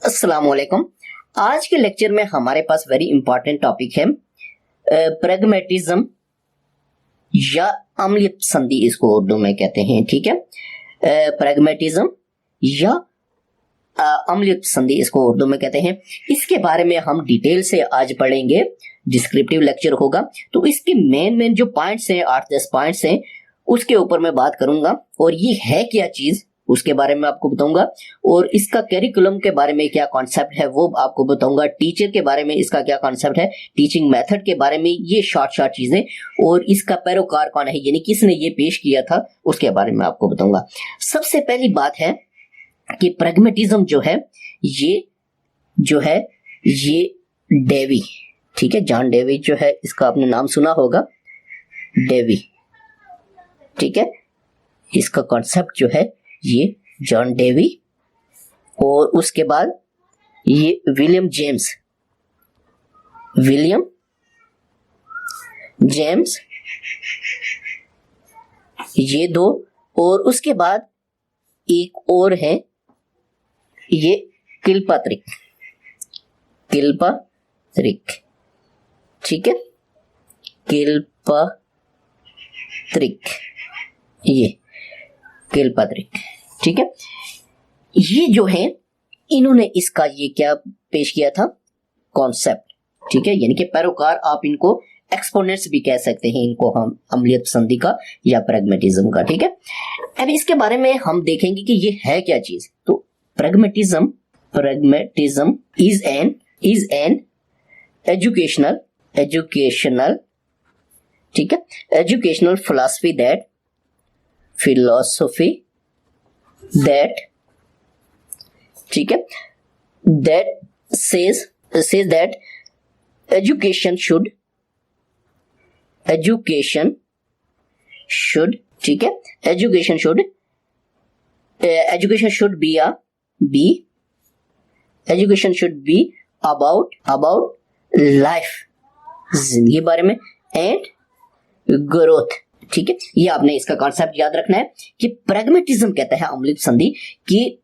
अस्सलाम वालेकुम। आज के लेक्चर में हमारे पास वेरी इंपॉर्टेंट टॉपिक है प्रैग्मेटिज्म या अम्लीय संधि, इसको उर्दू में कहते हैं। ठीक है, प्रैग्मेटिज्म या अम्लीय संधि इसको उर्दू में कहते हैं। इसके बारे में हम डिटेल से आज पढ़ेंगे, डिस्क्रिप्टिव लेक्चर होगा। तो इसके मेन जो पॉइंट्स हैं, 8-10 पॉइंट्स हैं, उसके ऊपर मैं बात करूंगा। और ये है क्या चीज उसके बारे में आपको बताऊंगा, और इसका करिकुलम के बारे में क्या कॉन्सेप्ट है वो आपको बताऊंगा। टीचर के बारे में इसका क्या कॉन्सेप्ट है, टीचिंग मेथड के बारे में, ये शॉर्ट चीजें, और इसका पैरोकार कौन है, यानी किसने ये पेश किया था, उसके बारे में आपको बताऊंगा। सबसे पहली बात है कि प्रैग्मेटिज्म जो है ये डेवी, ठीक है, जॉन डेवी जो है, इसका आपने नाम सुना होगा, डेवी। ठीक है, इसका कॉन्सेप्ट जो है ये जॉन डेवी, और उसके बाद ये विलियम जेम्स, ये दो, और उसके बाद एक और है ये किल्पात्रिक। ठीक है, किल्पात्रिक। ठीक है, ये जो है इन्होंने इसका ये क्या पेश किया था, कॉन्सेप्ट। ठीक है, यानी कि पैरोकार, आप इनको एक्सपोनेंट्स भी कह सकते हैं, इनको हम अम्लीय संधि का या प्रैग्मेटिज्म का। ठीक है, अब इसके बारे में हम देखेंगे कि ये है क्या चीज। तो प्रैग्मेटिज्म इज एन एजुकेशनल ठीक है, एजुकेशनल फिलॉसफी दैट ठीक है, that says that education should ठीक है, education should be about life, जिंदगी बारे में, एंड ग्रोथ। ठीक है, ये आपने इसका कॉन्सेप्ट याद रखना है कि प्रैग्मेटिज्म कहता है अम्लीय संधि कि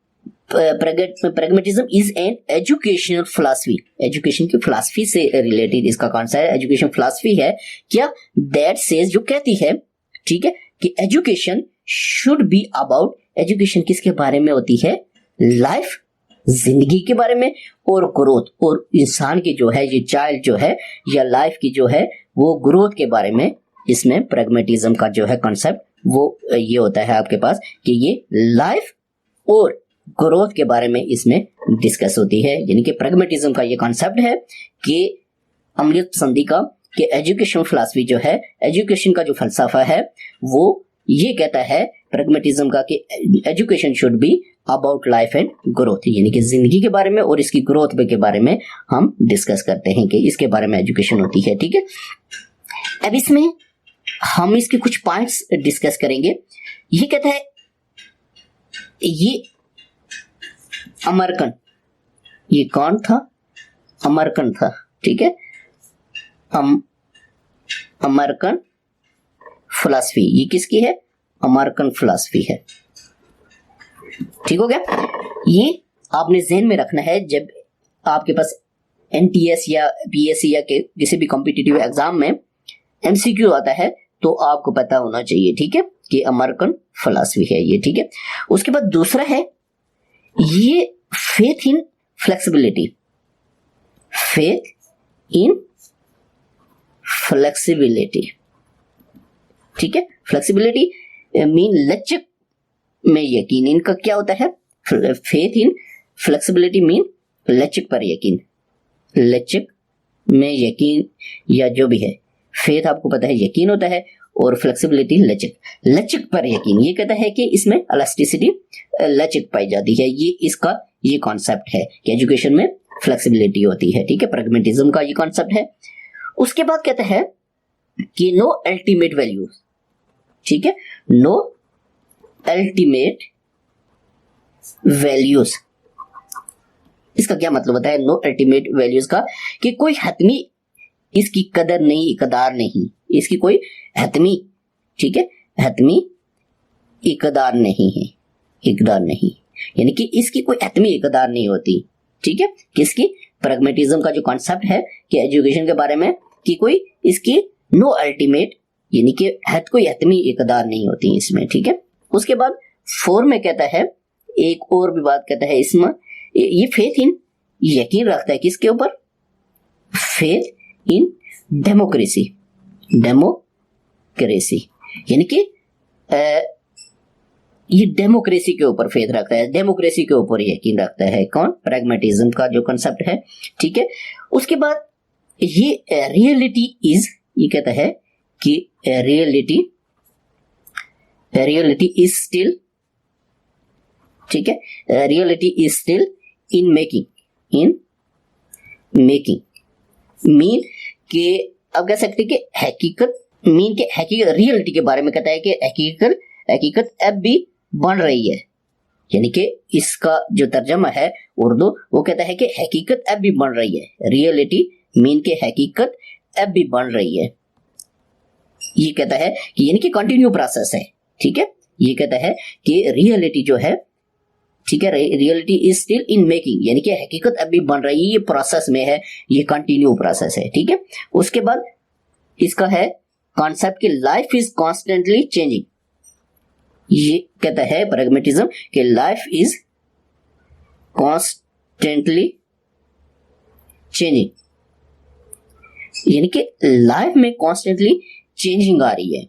pragmatism is an educational philosophy, education की फिलॉसफी से रिलेटेड इसका कॉन्सेप्ट, एजुकेशन फिलॉसफी है क्या, दैट सेज, जो कहती है, ठीक है, कि education should be about, education किसके बारे में होती है, लाइफ, जिंदगी के बारे में, और ग्रोथ, और इंसान की जो है, ये चाइल्ड जो है या लाइफ की जो है वो ग्रोथ के बारे में, इसमें प्रैग्मेटिज्म का जो है कॉन्सेप्ट वो ये होता है आपके पास कि ये लाइफ और ग्रोथ के बारे में इसमें डिस्कस होती है। यानी कि प्रैग्मेटिज्म का ये कॉन्सेप्ट है कि अम्लीय संधि का, कि एजुकेशन फिलॉसफी जो है, एजुकेशन का जो फलसफा है वो ये कहता है प्रैग्मेटिज्म का कि education should be about life and growth, यानी कि जिंदगी के बारे में और इसकी ग्रोथ के बारे में हम डिस्कस करते हैं कि इसके बारे में एजुकेशन होती है। ठीक है, अब इसमें हम इसके कुछ पॉइंट्स डिस्कस करेंगे। ये कहता है, ये अमेरिकन, ये कौन था, अमेरिकन था। ठीक है, अमेरिकन फिलॉसफी, ये किसकी है, अमेरिकन फिलॉसफी है। ठीक हो गया, ये आपने ज़हन में रखना है जब आपके पास एनटीएस या पीएससी या किसी भी कॉम्पिटिटिव एग्जाम में एमसीक्यू आता है तो आपको पता होना चाहिए। ठीक है, कि अमेरिकन फिलॉसफी है ये। ठीक है, उसके बाद दूसरा है ये फेथ इन फ्लेक्सिबिलिटी, ठीक है, फ्लेक्सिबिलिटी मीन लचक में यकीन, इनका क्या होता है, फेथ इन फ्लेक्सिबिलिटी मीन लचक पर यकीन, लचक में यकीन या जो भी है, फेथ आपको पता है यकीन होता है, और फ्लेक्सिबिलिटी लचक पर यकीन। ये कहता है कि इसमें इलास्टिसिटी, लचक पाई जाती है। ये इसका ये कॉन्सेप्ट है कि एजुकेशन में फ्लेक्सिबिलिटी होती है। ठीक है, प्रैग्मेटिज्म का ये कॉन्सेप्ट है। उसके बाद कहता है कि नो अल्टीमेट वैल्यूज, ठीक है, नो अल्टीमेट वैल्यूज, इसका क्या मतलब होता है, नो अल्टीमेट वैल्यूज का, कि कोई हतमी इसकी कदर नहीं, इकदार नहीं, इसकी कोई हतमी, ठीक है, हतमी इकदार नहीं है, इकदार नहीं, यानी कि इसकी कोई हतमी इकदार नहीं होती। ठीक है, किसकी, प्रैग्मेटिज्म का जो कॉन्सेप्ट है कि एजुकेशन के बारे में कि कोई इसकी नो अल्टीमेट यानी कि हद कोई हतमी इकदार नहीं होती इसमें, ठीक है। उसके बाद 4 में कहता है, एक और भी बात कहता है इसमें, ये फेथ इन, यकीन रखता है किसके ऊपर, फेथ इन डेमोक्रेसी, डेमोक्रेसी यानी कि ये डेमोक्रेसी के ऊपर फेथ रखता है, डेमोक्रेसी के ऊपर यकीन रखता है कौन, प्रैग्मेटिज्म का जो कंसेप्ट है, ठीक है। उसके बाद ये रियलिटी इज, ये कहता है कि रियलिटी इज स्टिल, ठीक है, reality is still in making mean के, अब कह सकते कि हकीकत, मीन के हकीकत, रियलिटी के बारे में कहता है कि हकीकत अब भी बन रही है, यानी कि इसका जो तर्जमा है उर्दू वो कहता है कि हकीकत अब भी बन रही है, रियलिटी मीन के हकीकत अब भी बन रही है। ये कहता है कि यानी कि कंटिन्यू प्रोसेस है, ठीक है। ये कहता है कि रियलिटी जो है, ठीक है, reality is still in making यानी कि हकीकत अभी बन रही है, ये प्रोसेस में है, ये कंटिन्यू प्रोसेस है, ठीक है। उसके बाद इसका है कॉन्सेप्ट कि लाइफ इज कॉन्स्टेंटली चेंजिंग, ये कहता है प्रैग्मेटिज्म कि लाइफ इज कॉन्स्टेंटली चेंजिंग यानी कि लाइफ में कॉन्स्टेंटली चेंजिंग आ रही है,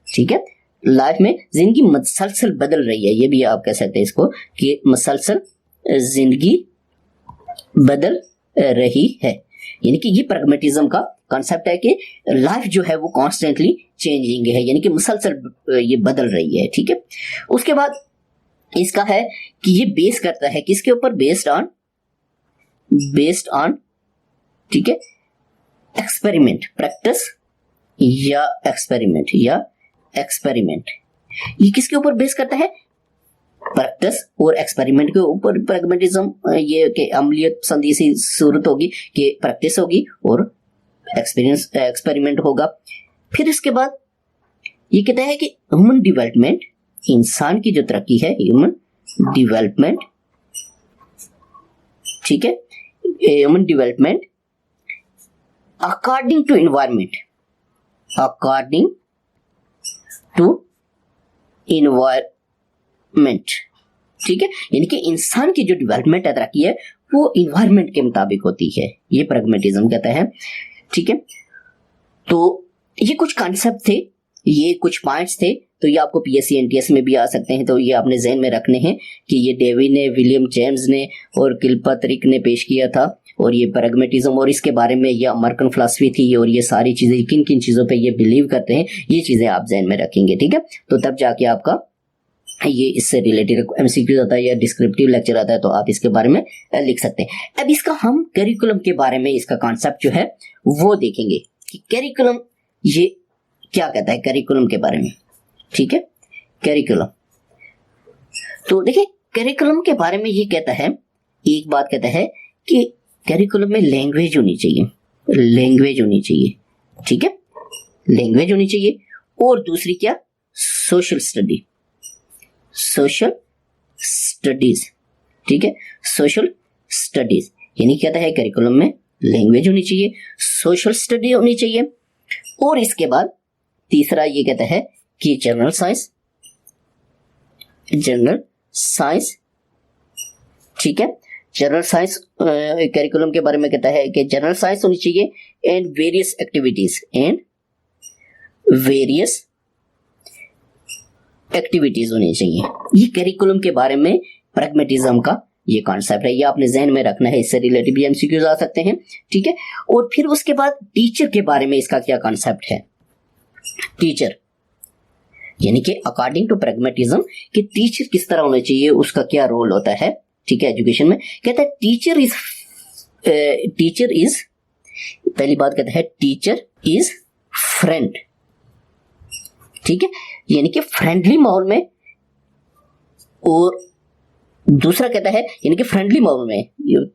ठीक है, लाइफ में जिंदगी मसलसल बदल रही है, ये भी आप कह सकते हैं इसको कि मसलसल जिंदगी बदल रही है, यानी कि ये प्रैग्मेटिज्म का कॉन्सेप्ट है कि लाइफ जो है वो कॉन्स्टेंटली चेंजिंग है, यानी कि मुसलसल ये बदल रही है, ठीक है। उसके बाद इसका है कि ये बेस करता है किसके ऊपर, बेस्ड ऑन, ठीक है, एक्सपेरिमेंट, प्रैक्टिस या एक्सपेरिमेंट, ये किसके ऊपर बेस करता है, प्रैक्टिस और एक्सपेरिमेंट के ऊपर प्रैग्मेटिज्म, ये कि अमलियत पसंदी सी सूरत होगी कि प्रैक्टिस होगी और एक्सपेरिमेंट होगा। फिर इसके बाद ये कहता है कि ह्यूमन डेवलपमेंट, इंसान की जो तरक्की है, ह्यूमन डेवलपमेंट, ठीक है, human development according to environment, ठीक है, यानी कि इंसान की जो डेवलपमेंट है, तरक्की है, वो इन्वायरमेंट के मुताबिक होती है, ये प्रैग्मेटिज्म कहता है, ठीक है। तो ये कुछ कॉन्सेप्ट थे, ये कुछ पॉइंट्स थे, तो ये आपको पीएससी एनटीएस में भी आ सकते हैं, तो ये आपने ज़हन में रखने हैं कि ये डेवी ने, विलियम जेम्स ने और किल्पात्रिक ने पेश किया था, और ये प्रैग्मेटिज्म और इसके बारे में ये अमेरिकन फिलॉसफी थी, और ये सारी चीज़ें किन किन चीज़ों पे ये बिलीव करते हैं, ये चीज़ें आप जहन में रखेंगे, ठीक है। तो तब जाके आपका ये इससे रिलेटेड एमसीक्यूज आता है या डिस्क्रिप्टिव लेक्चर आता है, तो आप इसके बारे में लिख सकते हैं। अब इसका हम करिकुलम के बारे में, इसका कॉन्सेप्ट जो है वो देखेंगे कि करिकुलम ये क्या कहता है करिकुलम के बारे में, ठीक है। करिकुलम, तो देखिए करिकुलम के बारे में ये कहता है, एक बात कहता है कि करिकुलम में लैंग्वेज होनी चाहिए, ठीक है, लैंग्वेज होनी चाहिए, और दूसरी क्या, सोशल स्टडीज, ठीक है, सोशल स्टडीज, यानी कहता है करिकुलम में लैंग्वेज होनी चाहिए, सोशल स्टडी होनी चाहिए, और इसके बाद तीसरा ये कहता है कि जनरल साइंस, ठीक है, जनरल साइंस करिकुलम के बारे में कहता है कि जनरल साइंस होनी चाहिए, एंड वेरियस एक्टिविटीज होनी चाहिए। ये करिकुलम के बारे में प्रैग्मेटिज्म का ये कॉन्सेप्ट है, ये आपने जहन में रखना है, इससे रिलेटेड भी एमसीक्यूज आ सकते हैं, ठीक है। और फिर उसके बाद टीचर के बारे में इसका क्या कॉन्सेप्ट है, टीचर यानी कि अकॉर्डिंग टू प्रैग्मेटिज्म कि टीचर किस तरह होना चाहिए, उसका क्या रोल होता है, ठीक है, एजुकेशन में। कहता है टीचर इज पहली बात कहता है टीचर इज फ्रेंड, ठीक है, यानी कि फ्रेंडली माहौल में, और दूसरा कहता है यानी कि फ्रेंडली माहौल में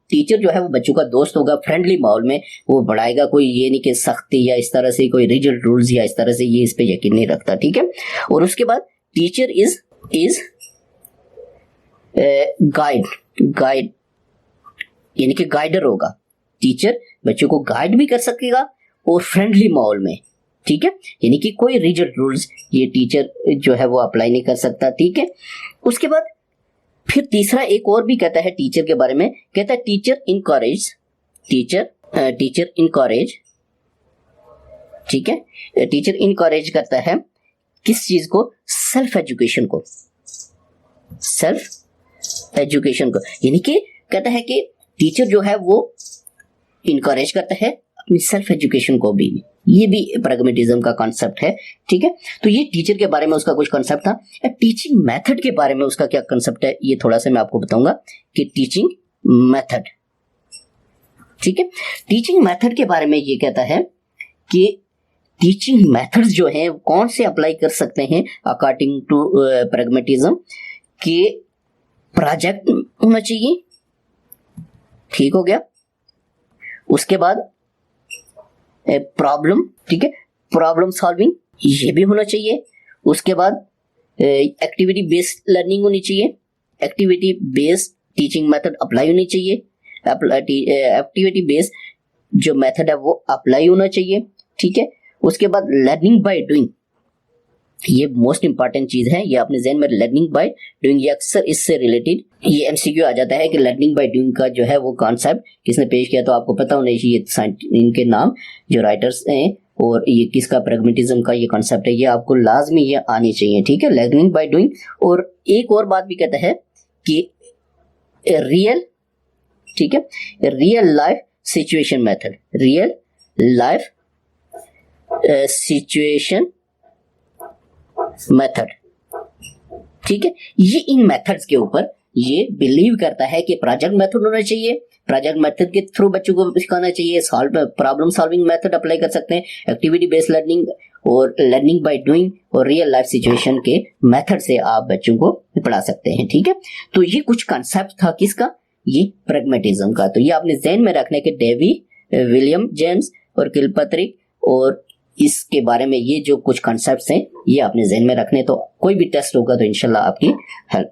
टीचर जो है वो बच्चों का दोस्त होगा, फ्रेंडली माहौल में वो पढ़ाएगा, कोई ये नहीं कि सख्ती या इस तरह से कोई रिजिड रूल्स या इस तरह से, ये इस पे यकीन नहीं रखता, ठीक है। और उसके बाद टीचर इज गाइड यानी कि गाइडर होगा। टीचर बच्चों को गाइड भी कर सकेगा और फ्रेंडली माहौल में, ठीक है, यानी कि कोई रिजिड रूल्स ये टीचर जो है वो अप्लाई नहीं कर सकता, ठीक है। उसके बाद फिर तीसरा एक और भी कहता है टीचर के बारे में, कहता है टीचर इनकरेज, टीचर इनकरेज, ठीक है, टीचर इनकरेज करता है किस चीज को, सेल्फ एजुकेशन को, सेल्फ एजुकेशन को, यानी कि कहता है कि टीचर जो है वो इनकरेज करता है अपनी सेल्फ एजुकेशन को भी। ये भी प्रैग्मेटिज्म का कॉन्सेप्ट है, ठीक है। तो ये टीचर के बारे में उसका कुछ कॉन्सेप्ट था। टीचिंग मेथड के बारे में उसका क्या कॉन्सेप्ट है ये थोड़ा सा मैं आपको बताऊंगा कि टीचिंग मेथड, ठीक है, टीचिंग मेथड के बारे में ये कहता है कि टीचिंग मेथड्स जो हैं कौन से अप्लाई कर सकते हैं अकॉर्डिंग टू प्रैग्मेटिज्म, के प्रोजेक्ट होना चाहिए, ठीक हो गया। उसके बाद प्रॉब्लम, ठीक है, प्रॉब्लम सॉल्विंग ये भी होना चाहिए। उसके बाद एक्टिविटी बेस्ड लर्निंग होनी चाहिए, activity based teaching method apply होनी चाहिए, एक्टिविटी बेस्ड जो मेथड है वो अप्लाई होना चाहिए, ठीक है। उसके बाद लर्निंग बाय डूइंग, ये मोस्ट इंपॉर्टेंट चीज है, ये आपने ज़हन में, लर्निंग बाय डूइंग, ये अक्सर इससे रिलेटेड ये एमसीक्यू आ जाता है कि लर्निंग बाय डूइंग का जो है वो कॉन्सेप्ट किसने पेश किया, तो आपको पता होना चाहिए इनके नाम जो राइटर्स हैं और ये किसका प्रैग्मेटिज्म का ये कॉन्सेप्ट है, ये आपको लाजमी ये आनी चाहिए, ठीक है, लर्निंग बाय डूइंग। और एक और बात भी कहता है कि रियल, ठीक है, real life situation method, real life situation method, ठीक है। ये इन मेथड्स के ऊपर ये बिलीव करता है कि प्रोजेक्ट मेथड होना चाहिए, प्रोजेक्ट मेथड के थ्रू बच्चों को सिखाना चाहिए, प्रॉब्लम सॉल्विंग मेथड अप्लाई कर सकते हैं, एक्टिविटी बेस्ड लर्निंग और लर्निंग बाय डूइंग और रियल लाइफ सिचुएशन के मेथड से आप बच्चों को पढ़ा सकते हैं, ठीक है। तो ये कुछ कॉन्सेप्ट था किसका, ये प्रैग्मेटिज्म का। तो ये आपने ज़हन में रखने के डेवी, विलियम जेम्स और किलपत्रिक और इसके बारे में ये जो कुछ कॉन्सेप्ट्स हैं ये आपने ज़हन में रखने, तो कोई भी टेस्ट होगा तो इंशाल्लाह आपकी हेल्प